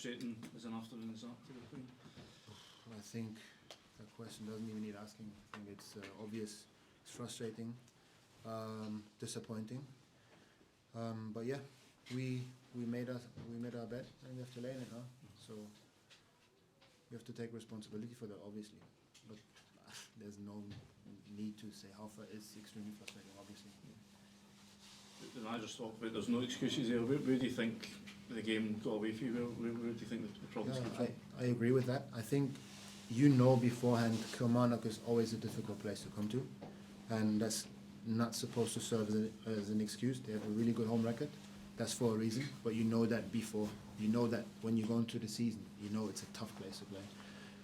frustrating as an afternoon as that to the Queen? I think that question doesn't even need asking. I think it's obvious. It's frustrating, disappointing. But yeah, we made our bed, and we have to lay in it now. So we have to take responsibility for that, obviously. But there's no need to say how far. It's extremely frustrating, obviously. And I just talked about there's no excuses there. Where do you think the game got away from you? Where do you think the problems came from? I agree with that. I think beforehand Kilmarnock is always a difficult place to come to, and that's not supposed to serve as an excuse. They have a really good home record. That's for a reason, but you know that before. You know that when you go into the season, you know it's a tough place to play,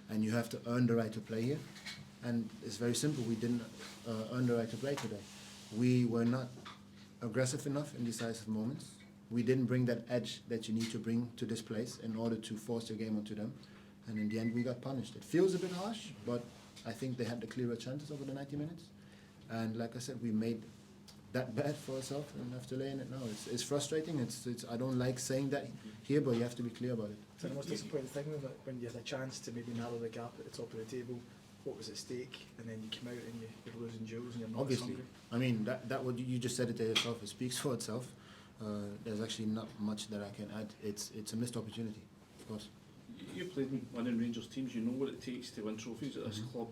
and you have to earn the right to play here. And it's very simple. We didn't earn the right to play today. We were not aggressive enough in decisive moments. We didn't bring that edge that you need to bring to this place in order to force your game onto them. And in the end, we got punished. It feels a bit harsh, but I think they had the clearer chances over the 90 minutes. And like I said, we made that bad for ourselves and have to lay in it now. It's frustrating. It's I don't like saying that here, but you have to be clear about it. So the most disappointing thing was that when you had a chance to maybe narrow the gap at the top of the table, what was at stake, and then you come out and you're losing jewels and you're not Obviously. hungry. I mean, that what you just said it there yourself. It speaks for itself. There's actually not much that I can add. It's a missed opportunity, of course. You played in winning Rangers teams. You know what it takes to win trophies at this club.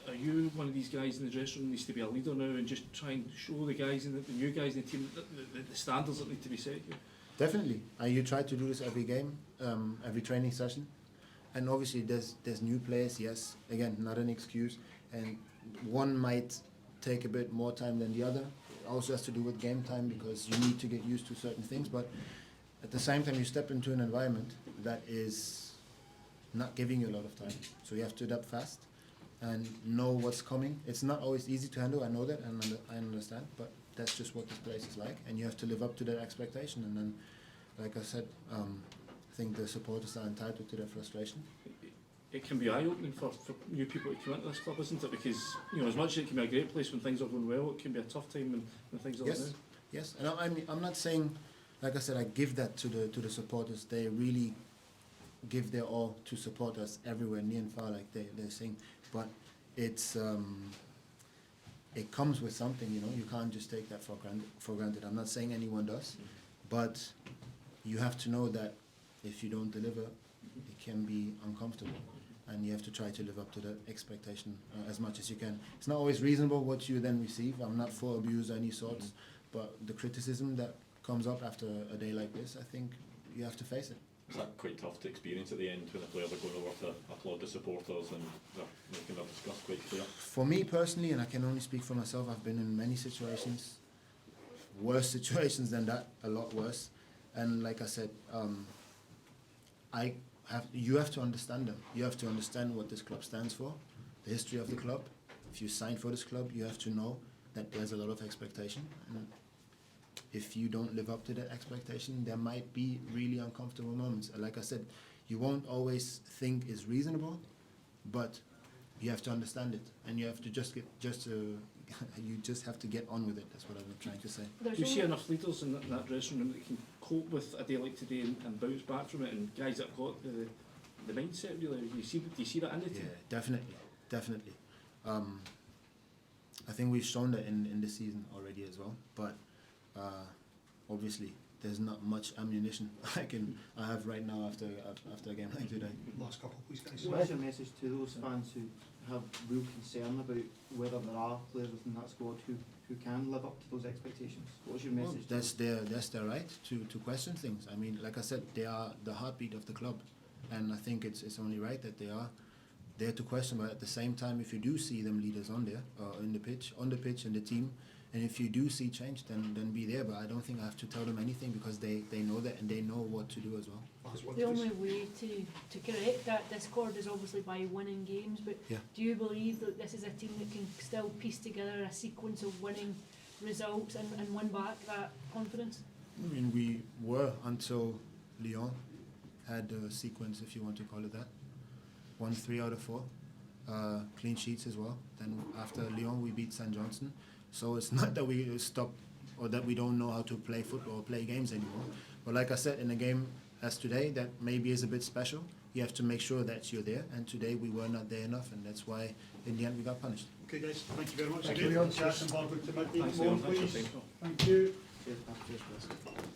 Are you one of these guys in the dressing room who needs to be a leader now and just try and show the guys and the new guys in the team the standards that need to be set here? Definitely. You try to do this every game, every training session. And obviously there's new players, yes. Again, not an excuse. And one might take a bit more time than the other. It also has to do with game time because you need to get used to certain things. But at the same time, you step into an environment that is not giving you a lot of time. So you have to adapt fast and know what's coming. It's not always easy to handle, I know that, and I understand, but that's just what this place is like, and you have to live up to that expectation. And then, like I said, I think the supporters are entitled to their frustration. It can be eye-opening for new people to come into this club, isn't it? Because, as much as it can be a great place when things are going well, it can be a tough time when things are down. Yes, and I'm not saying, like I said, I give that to the supporters. They really give their all to support us everywhere, near and far, like they're saying. But it's it comes with something, You can't just take that for granted. I'm not saying anyone does, but you have to know that if you don't deliver, it can be uncomfortable, and you have to try to live up to that expectation as much as you can. It's not always reasonable what you then receive. I'm not for abuse of any sorts, but the criticism that comes up after a day like this, I think you have to face it. Is that quite tough to experience at the end when the players are going over to applaud the supporters and they're making their disgust quite clear? For me personally, and I can only speak for myself, I've been in many situations, worse situations than that, a lot worse. And like I said, you have to understand them. You have to understand what this club stands for, the history of the club. If you sign for this club, you have to know that there's a lot of expectation. And if you don't live up to that expectation, there might be really uncomfortable moments. Like I said, you won't always think is reasonable, but you have to understand it, and you have to you just have to get on with it. That's what I'm trying to say. Do you see enough leaders in that dressing room that can cope with a day like today and bounce back from it, and guys that have got the mindset really? Do you see that in the team? Yeah, definitely. I think we've shown that in this season already as well, but obviously there's not much ammunition I have right now after a game like today. Last couple, please, guys. What is your message to those fans who have real concern about whether there are players within that squad who can live up to those expectations? What's your message? Well, that's their right to question things. I mean, like I said, they are the heartbeat of the club, and I think it's only right that they are there to question. But at the same time, if you do see them leaders on the pitch in the team, and if you do see change, then be there. But I don't think I have to tell them anything because they know that and they know what to do as well. The only way to correct that discord is obviously by winning games, but do you believe that this is a team that can still piece together a sequence of winning results and win back that confidence? I mean, we were until Lyon had a sequence, if you want to call it that. Won 3 out of 4. Clean sheets as well. Then after Lyon, we beat St. Johnstone. So it's not that we stop or that we don't know how to play football or play games anymore. But like I said, in a game as today that maybe is a bit special, you have to make sure that you're there. And today we were not there enough, and that's why in the end we got punished. Okay, guys, thank you very much. Thank again. you. Jackson Balogun to make Thanks, more, Leon. Thanks for please. your time. Thank you. Cheers, Pat. Cheers, Chris.